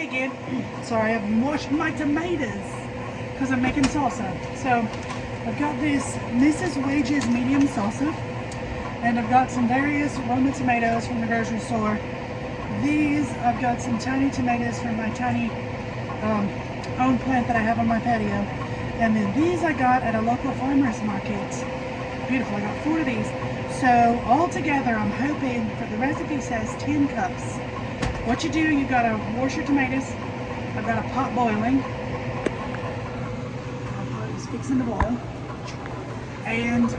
again. Sorry, I've washed my tomatoes because I'm making salsa. So I've got this Mrs. Wages medium salsa, and I've got some various Roma tomatoes from the grocery store. These, I've got some tiny tomatoes from my tiny own plant that I have on my patio. And then these I got at a local farmer's market. Beautiful, I got 4 of these. So all together, I'm hoping, for the recipe says 10 cups. What you do, you gotta wash your tomatoes. I've got a pot boiling. It's fixing to boil. And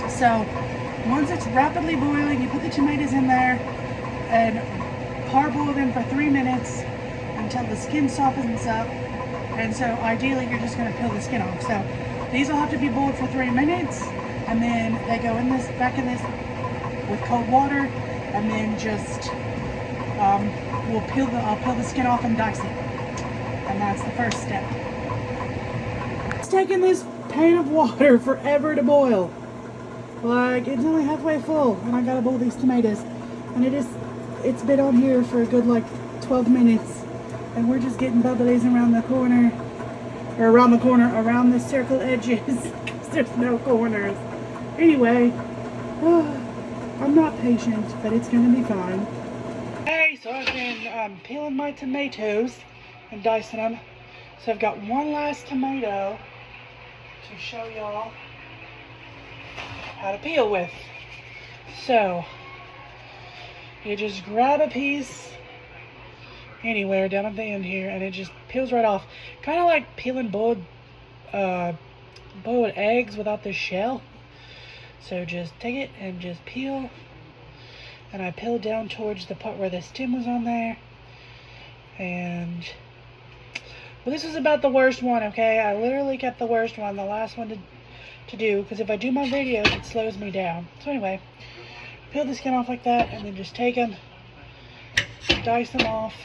so once it's rapidly boiling, you put the tomatoes in there and parboil them for 3 minutes until the skin softens up. And so ideally you're just going to peel the skin off. So these will have to be boiled for 3 minutes, and then they go in this, back in this with cold water, and then just I'll peel the skin off and dice it. And that's the first step. It's taking this pan of water forever to boil. Like, it's only halfway full, and I gotta boil these tomatoes. And it's been on here for a good like 12 minutes. And we're just getting bubblies around the corner, around the circle edges, because there's no corners. Anyway, I'm not patient, but it's gonna be fine. Hey, so I've been peeling my tomatoes and dicing them. So I've got one last tomato to show y'all how to peel with. So you just grab a piece anywhere down at the end here, and it just peels right off. Kind of like peeling boiled eggs without the shell. So just take it and just peel. And I peeled down towards the part where the stem was on there. And well, this was about the worst one, okay? I literally kept the worst one, the last one to do, because if I do my videos, it slows me down. So anyway, peel the skin off like that, and then just take them, dice them off.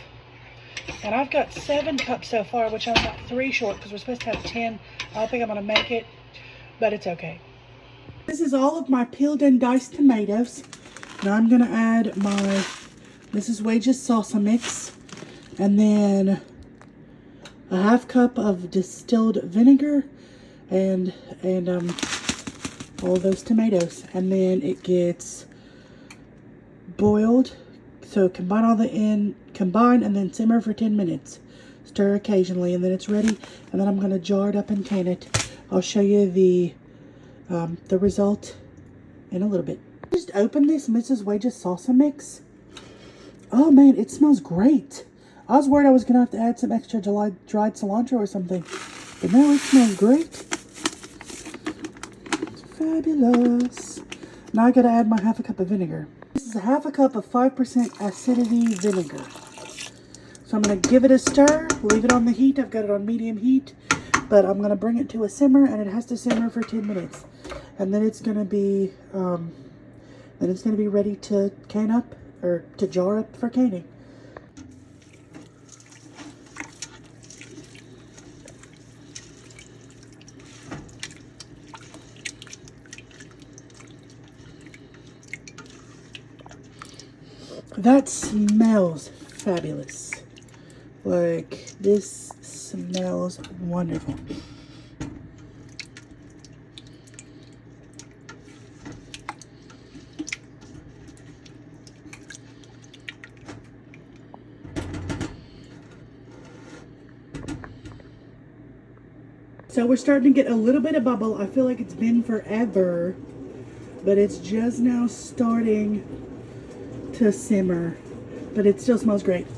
And I've got 7 cups so far, which I'm about 3 short, because we're supposed to have 10. I don't think I'm going to make it, but it's okay. This is all of my peeled and diced tomatoes. Now I'm going to add my Mrs. Wages salsa mix, and then a half cup of distilled vinegar, and all those tomatoes. And then it gets boiled. So combine and then simmer for 10 minutes. Stir occasionally, and then it's ready. And then I'm going to jar it up and can it. I'll show you the result in a little bit. Just open this Mrs. Wages salsa mix. Oh man, it smells great. I was worried I was going to have to add some extra dried cilantro or something. But no, it smells great. It's fabulous. Now I got to add my half a cup of vinegar. This is a half a cup of 5% acidity vinegar. So I'm going to give it a stir, leave it on the heat. I've got it on medium heat, but I'm going to bring it to a simmer, and it has to simmer for 10 minutes. And then it's going to be ready to can up, or to jar up for canning. That smells fabulous. Like, this smells wonderful. So we're starting to get a little bit of bubble. I feel like it's been forever, but it's just now starting to simmer. But it still smells great.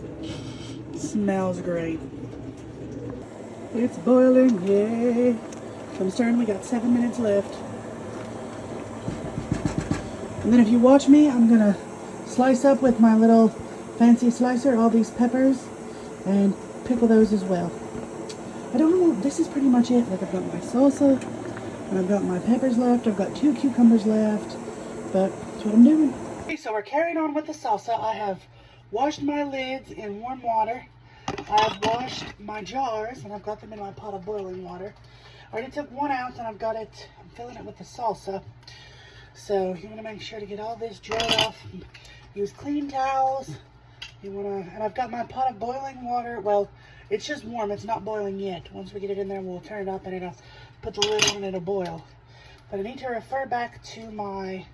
Smells great. It's boiling, yay. So I'm stirring, we got 7 minutes left. And then if you watch me, I'm gonna slice up with my little fancy slicer all these peppers and pickle those as well. I don't know, this is pretty much it. Like, I've got my salsa, and I've got my peppers left, I've got 2 cucumbers left, but that's what I'm doing. Okay, so we're carrying on with the salsa. I have washed my lids in warm water. I've washed my jars, and I've got them in my pot of boiling water. I already took 1 ounce, and I've got it, I'm filling it with the salsa. So you want to make sure to get all this dried off. Use clean towels And I've got my pot of boiling water. Well, it's just warm. It's not boiling yet. Once we get it in there, we'll turn it up and it'll put the lid on and it'll boil. But I need to refer back to my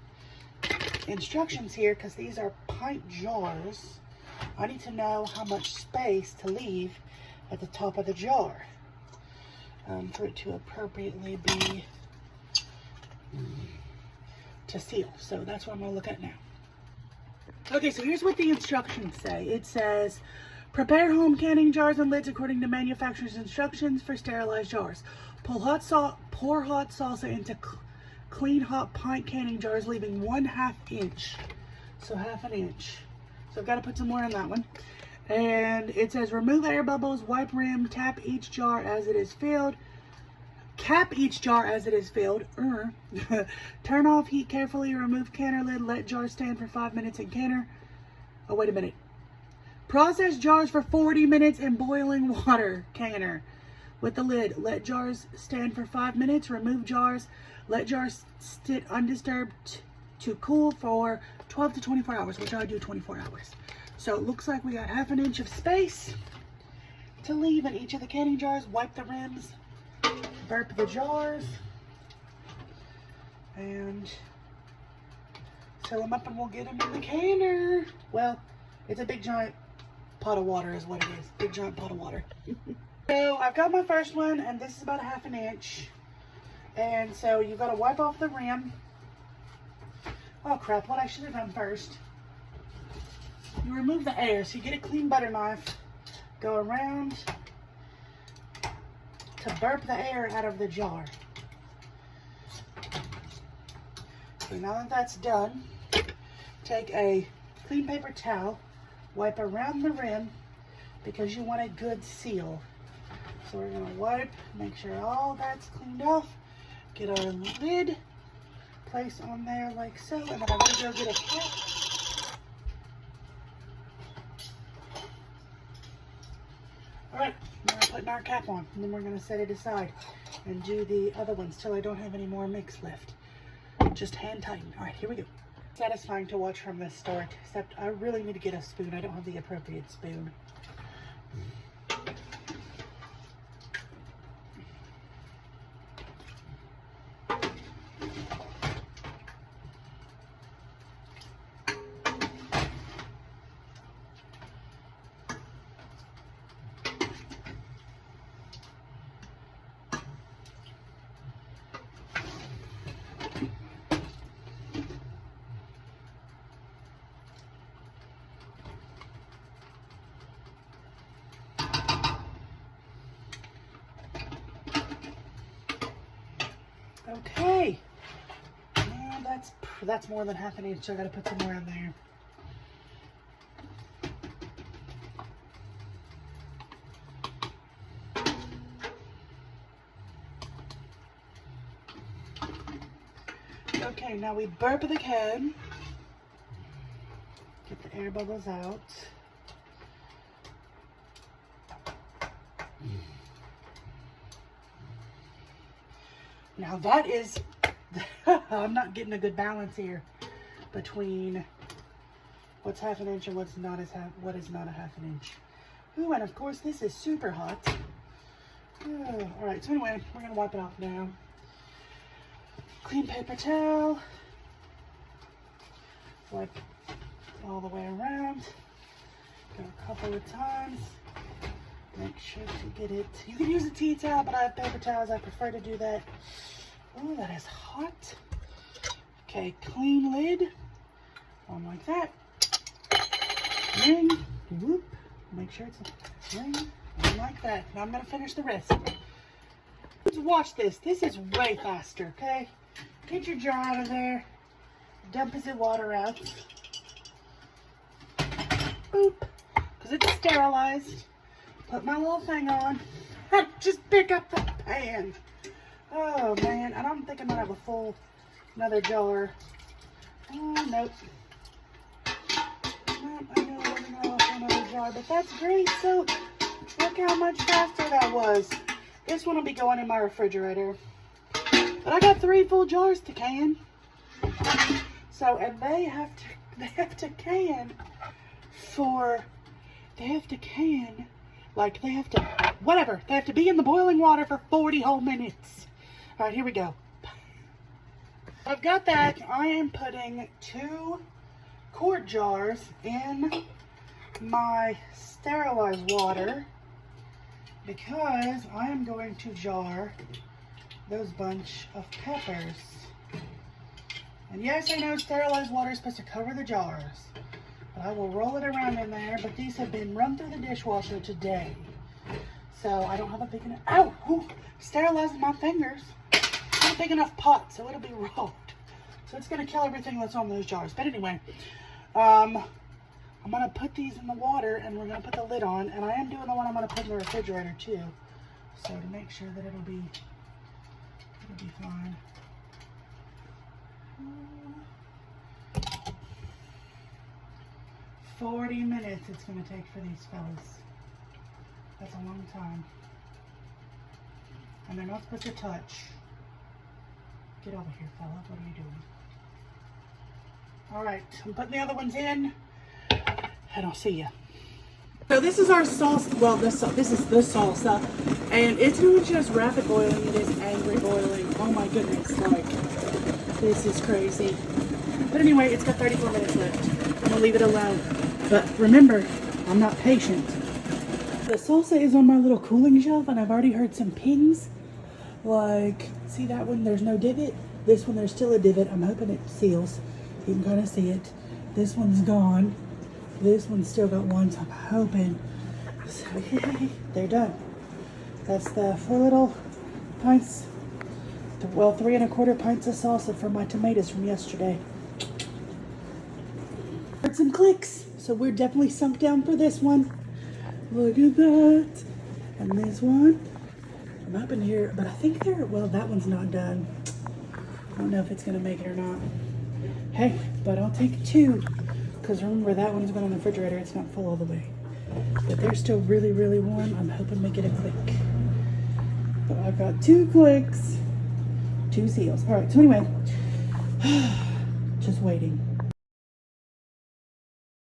instructions here because these are pint jars. I need to know how much space to leave at the top of the jar for it to appropriately be to seal. So that's what I'm going to look at now. Okay, so here's what the instructions say. It says, prepare home canning jars and lids according to manufacturer's instructions for sterilized jars. Pour hot salsa into clean hot pint canning jars, leaving 1/2 inch. So 1/2 inch. So I've got to put some more in that one. And it says remove air bubbles, wipe rim, tap each jar as it is filled. Cap each jar as it is filled. Turn off heat carefully, remove canner lid, let jar stand for 5 minutes in canner. Oh, wait a minute. Process jars for 40 minutes in boiling water canner with the lid. Let jars stand for 5 minutes, remove jars, let jars sit undisturbed to cool for 12 to 24 hours, which I do 24 hours. So it looks like we got 1/2 inch of space to leave in each of the canning jars. Wipe the rims, burp the jars, and fill them up and we'll get them in the canner. Well, it's a big giant pot of water is what it is. Big giant pot of water. So I've got my first one and this is about 1/2 inch. And so you've got to wipe off the rim. Oh crap, what I should have done first. You remove the air, so you get a clean butter knife, go around to burp the air out of the jar. Okay, now that that's done, take a clean paper towel, wipe around the rim because you want a good seal. So we're going to wipe, make sure all that's cleaned off, get our lid, place on there like so, and then I'm going to go get a cap. Alright, now we're putting our cap on, and then we're going to set it aside and do the other ones till I don't have any more mix left. Just hand tighten. Alright, here we go. Satisfying to watch from this start, except I really need to get a spoon. I don't have the appropriate spoon. Okay, and that's more than 1/2 inch, so I gotta put some more in there. Okay, now we burp the can. Get the air bubbles out. Now that is, I'm not getting a good balance here between what's 1/2 inch and what is not a 1/2 inch. Ooh, and of course this is super hot. Oh, all right, so anyway, we're gonna wipe it off now. Clean paper towel. Wipe all the way around. Go a couple of times. Make sure to get it. You can use a tea towel, but I have paper towels. I prefer to do that. Oh, that is hot. Okay, clean lid. One like that. Ring. Whoop. Make sure it's a ring. One like that. Now I'm going to finish the rest. Let's watch this. This is way faster, okay? Get your jar out of there. Dump the water out. Boop. Because it's sterilized. Put my little thing on. Just pick up the pan. Oh man, and I'm thinking I have a full another jar. Oh nope. Nope, I knew I wasn't gonna have another jar, but that's great. So look how much faster that was. This one will be going in my refrigerator. But I got 3 full jars to can. So and they have to can for they have to can, like they have to, whatever, they have to be in the boiling water for 40 whole minutes. All right, here we go. I've got that. I am putting 2 quart jars in my sterilized water because I am going to jar those bunch of peppers. And yes, I know sterilized water is supposed to cover the jars, but I will roll it around in there. But these have been run through the dishwasher today, so I don't have a big enough, ow, ooh, sterilizing my fingers. Not a big enough pot, so it'll be rolled. So it's gonna kill everything that's on those jars. But anyway, I'm gonna put these in the water and we're gonna put the lid on, and I am doing the one I'm gonna put in the refrigerator too. So to make sure that it'll be fine. 40 minutes it's gonna take for these fellas. That's a long time. And they're not supposed to touch. Get over here, fella. What are you doing? All right, I'm putting the other ones in, and I'll see you. So this is our salsa. Well, this is the salsa, and it's not just rapid boiling; it is angry boiling. Oh my goodness! Like, this is crazy. But anyway, it's got 34 minutes left. I'm gonna leave it alone. But remember, I'm not patient. The salsa is on my little cooling shelf, and I've already heard some pings. Like, see that one? There's no divot. This one, there's still a divot. I'm hoping it seals. You can kind of see it. This one's gone. This one's still got one, so I'm hoping. So, yay, they're done. That's the 4 little pints, well, 3 1/4 pints of salsa for my tomatoes from yesterday. Heard some clicks, so we're definitely sunk down for this one. Look at that. And this one. I'm up in here, but I think well, that one's not done. I don't know if it's gonna make it or not. Hey, but I'll take 2, because remember that one's been on the refrigerator. It's not full all the way. But they're still really, really warm. I'm hoping to get a click. But I've got 2 clicks, 2 seals. All right, so anyway, just waiting.